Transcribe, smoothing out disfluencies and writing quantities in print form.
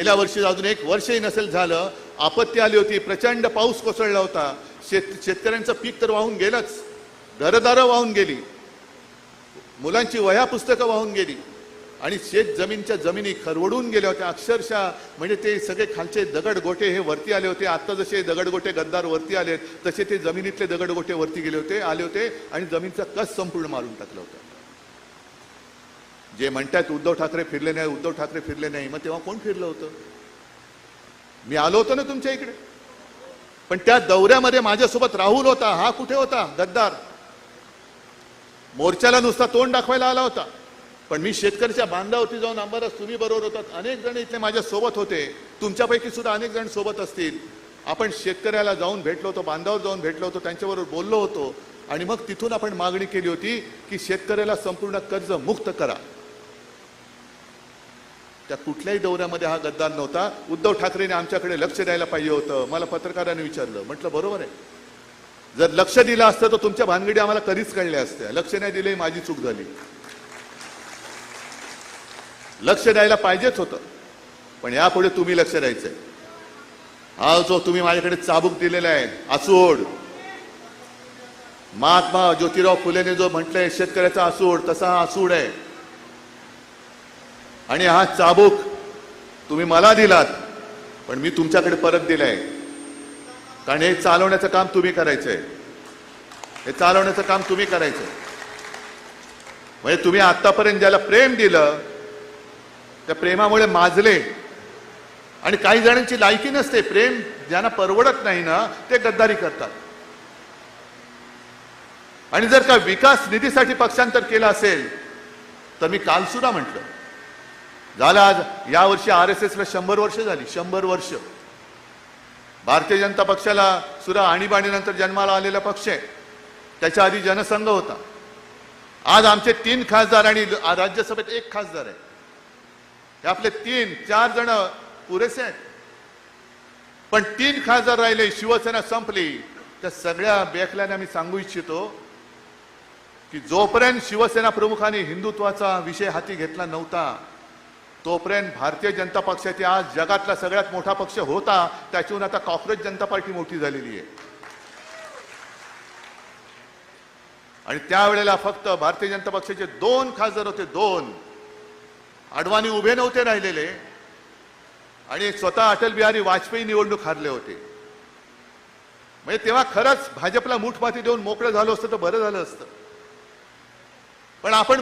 गेल्या वर्षी अजून एक वर्षही नसेल झालं, आपत्ती आली होती, प्रचंड पाऊस कोसळला होता, शेतकऱ्यांचं पीक तर वाहून गेलंच, घरदारं वाहून गेली, मुलांची वह्या पुस्तकं वाहून गेली आणि शेत जमीनच्या जमिनी खरवडून गेल्या होत्या अक्षरशः. म्हणजे ते सगळे खालचे दगडगोटे हे वरती आले होते. आता जसे दगडगोटे गद्दार वरती आले तसे ते जमिनीतले दगडगोटे वरती गेले होते आणि जमीनचा कस संपूर्ण मारून टाकलं होतं. जे म्हणतात उद्धव ठाकरे फिरले नाही, मग तेव्हा कोण फिरलं होतं? मी आलो होतो ना तुमच्या इकडे, पण त्या दौऱ्यामध्ये माझ्यासोबत राहुल होता. हा कुठे होता? गद्दार. मोर्चाला नुसता तोंड दाखवायला आला होता, पण मी शेतकऱ्याच्या बांधावरती जाऊन अंबादास तुम्ही बरोबर होतात, अनेक जण इथले माझ्या सोबत होते, तुमच्यापैकी सुद्धा अनेक जण सोबत असतील. आपण शेतकऱ्याला जाऊन भेटलो होतो, बांधावर जाऊन भेटलो होतो, त्यांच्याबरोबर बोललो होतो आणि मग तिथून आपण मागणी केली होती की शेतकऱ्याला संपूर्ण कर्ज मुक्त करा. त्या कुठल्याही दौऱ्यामध्ये हा गद्दार नव्हता. उद्धव ठाकरेंनी आमच्याकडे लक्ष द्यायला पाहिजे होतं. मला पत्रकारांनी विचारलं, म्हटलं बरोबर आहे, जर लक्ष दिलं असतं तर तुमच्या भानगडी आम्हाला कधीच कळल्या असत्या. लक्ष नाही दिले, माझी चूक झाली. लक्ष द्यायला पाहिजेच होतं, पण यापुढे तुम्ही लक्ष द्यायचंय. हा जो तुम्ही माझ्याकडे चाबूक दिलेला आहे, आसूड, महात्मा ज्योतिराव फुलेने जो म्हटलंय शेतकऱ्याचा आसूड, तसा हा आसूड आहे. आणि हा चाबूक तुम्ही मला दिलात, पण मी तुमच्याकडे परत दिलाय, कारण हे चालवण्याचं काम तुम्ही करायचंय. हे चालवण्याचं काम तुम्ही करायचंय. म्हणजे तुम्ही आतापर्यंत ज्याला प्रेम दिलं, त्या प्रेमामुळे माजले. आणि काही जणांची लायकी नसते, प्रेम ज्यांना परवडत नाही ना ते गद्दारी करतात. आणि जर का विकास निधीसाठी पक्षांतर केलं असेल तर मी काल सुद्धा म्हटलं, झालं आज यावर्षी RSSला 100 वर्ष झाली. 100 वर्ष. भारतीय जनता पक्षाला सुद्धा आणीबाणीनंतर जन्माला आलेला पक्ष आहे. त्याच्या आधी जनसंघ होता. आज आमचे 3 खासदार आणि राज्यसभेत 1 खासदार आहे. हे आपले 3-4 जण पुरेसे आहेत, पण 3 खासदार राहिले. शिवसेना संपली. त्या सगळ्या बेखल्याने मी सांगू इच्छितो की जोपर्यंत शिवसेना प्रमुखांनी हिंदुत्वाचा विषय हाती घेतला नव्हता, तोपर्यंत भारतीय जनता पक्षाची आज जगातला सगळ्यात मोठा पक्ष होता, त्याच्याहून आता कॉंग्रेस जनता पार्टी मोठी झालेली आहे. आणि त्यावेळेला फक्त भारतीय जनता पक्षाचे 2 खासदार होते. 2. अडवाणी उभे नव्हते राहिलेले आणि स्वतः अटल बिहारी वाजपेयी निवडणूक हारले होते. म्हणजे तेव्हा खरंच भाजपला मूठमाती देऊन मोकळं झालं असतं तर बरं झालं असतं. पण आपण